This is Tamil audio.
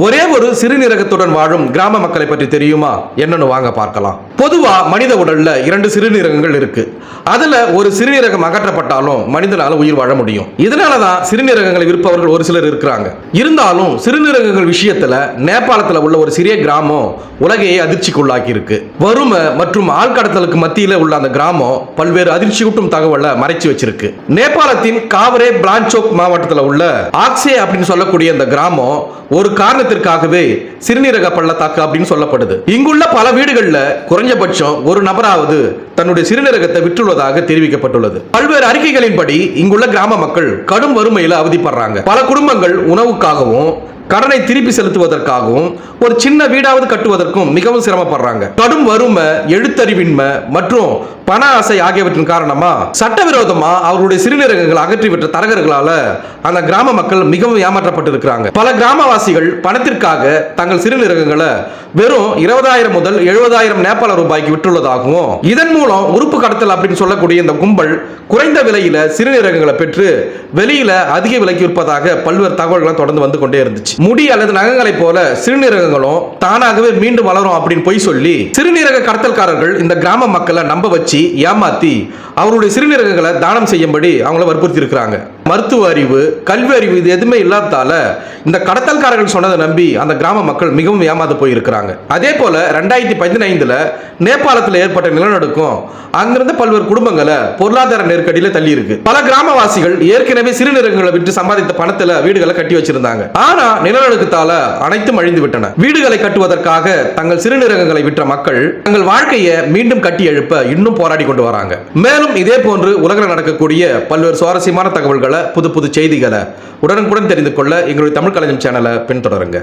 ஒரே ஒரு சிறுநீரகத்துடன் வாழும் கிராம மக்களை பற்றி தெரியுமா? என்னன்னு வாங்க பார்க்கலாம். பொதுவா மனித உடல்ல 2 சிறுநீரகங்கள் இருக்கு. அதுல ஒரு சிறுநீரகம் அகற்றப்பட்டாலும் மனிதனால உயிர் வாழ முடியும். இதனாலதான் சிறுநீரகங்களை விற்பவர்கள் ஒரு சிலர் இருக்கிறாங்க. இருந்தாலும் சிறுநீரகங்கள் விஷயத்துல நேபாளத்துல உள்ள ஒரு சிறிய கிராமம் உலகையே அதிர்ச்சிக்குள்ளாக்கி இருக்கு. வறுமை மற்றும் ஆழ்கடத்தலுக்கு மத்தியில உள்ள அந்த கிராமம் பல்வேறு அதிர்ச்சியூட்டும் தகவலை மறைச்சு வச்சிருக்கு. நேபாளத்தின் காவரே பிளான்சோக் மாவட்டத்தில் உள்ள ஆக்சே அப்படின்னு சொல்லக்கூடிய அந்த கிராமம் ஒரு காரணத்திற்காகவே சிறுநீரக பள்ளத்தாக்கு அப்படின்னு சொல்லப்படுது. இங்குள்ள பல வீடுகள்ல குறைஞ்சபட்சம் ஒரு நபராவது தன்னுடைய சிறுநீரகத்தை விற்றுள்ளதாக தெரிவிக்கப்பட்டுள்ளது. பல்வேறு அறிக்கைகளின்படி இங்குள்ள கிராம மக்கள் கடும் வறுமையில அவதிப்படுறாங்க. பல குடும்பங்கள் உணவுக்காகவும் கடனை திருப்பி செலுத்துவதற்காகவும் ஒரு சின்ன வீடாவது கட்டுவதற்கும் மிகவும் சிரமப்படுறாங்க. கடும் வறுமை, எழுத்தறிவின்மை மற்றும் பண ஆசை ஆகியவற்றின் காரணமா சட்டவிரோதமா அவருடைய சிறுநீரகங்களை அகற்றிவிட்ட தரகர்களால அந்த கிராம மக்கள் மிகவும் ஏமாற்றப்பட்டு இருக்கிறாங்க. பல கிராமவாசிகள் பணத்திற்காக தங்கள் சிறுநீரகங்களை வெறும் 20,000 முதல் 70,000 நேபாள ரூபாய்க்கு விற்றுள்ளதாகவும், இதன் மூலம் உறுப்பு கடத்தல் அப்படின்னு சொல்லக்கூடிய இந்த கும்பல் குறைந்த விலையில சிறுநீரகங்களை பெற்று வெளியில அதிக விலைக்கு விற்பதாக பல்வேறு தகவல்களை தொடர்ந்து வந்து கொண்டே இருந்துச்சு. முடி அல்லது நகங்களை போல சிறுநீரகங்களும் தானாகவே மீண்டும் வளரும் அப்படின்னு பொய் சொல்லி சிறுநீரக கடத்தல்காரர்கள் இந்த கிராம மக்களை நம்ப வச்சு ஏமாத்தி அவருடைய சிறுநீரகங்களை தானம் செய்யும்படி அவங்கள வற்புறுத்தி இருக்கிறாங்க. மருத்துவ அறிவு, கல்வி அறிவு இது எதுவுமே இல்லாதால இந்த கடத்தல்காரர்கள் சொன்னதை நம்பி அந்த கிராம மக்கள் மிகவும் ஏமாந்து போயிருக்கிறாங்க. அதே போல 2015 நேபாளத்தில் ஏற்பட்ட நிலநடுக்கம் அங்கிருந்த பல்வேறு குடும்பங்களை பொருளாதார நெருக்கடியில தள்ளி இருக்கு. பல கிராமவாசிகள் ஏற்கனவே சிறுநீரகங்களை விட்டு சம்பாதித்த பணத்துல வீடுகளை கட்டி வச்சிருந்தாங்க. ஆனா நிலநடுக்கத்தால அனைத்தும் அழிந்து விட்டன. வீடுகளை கட்டுவதற்காக தங்கள் சிறுநீரகங்களை விற்ற மக்கள் தங்கள் வாழ்க்கையை மீண்டும் கட்டி எழுப்ப இன்னும் போராடி கொண்டு வராங்க. மேலும் இதே போன்று உலகில் நடக்கக்கூடிய பல்வேறு சுவாரஸ்யமான தகவல்களை, புது புது செய்திகளை உடனுக்குடன் தெரிந்து கொள்ள எங்களுடைய தமிழ் கலைஞம் சேனலை பின்தொடருங்க.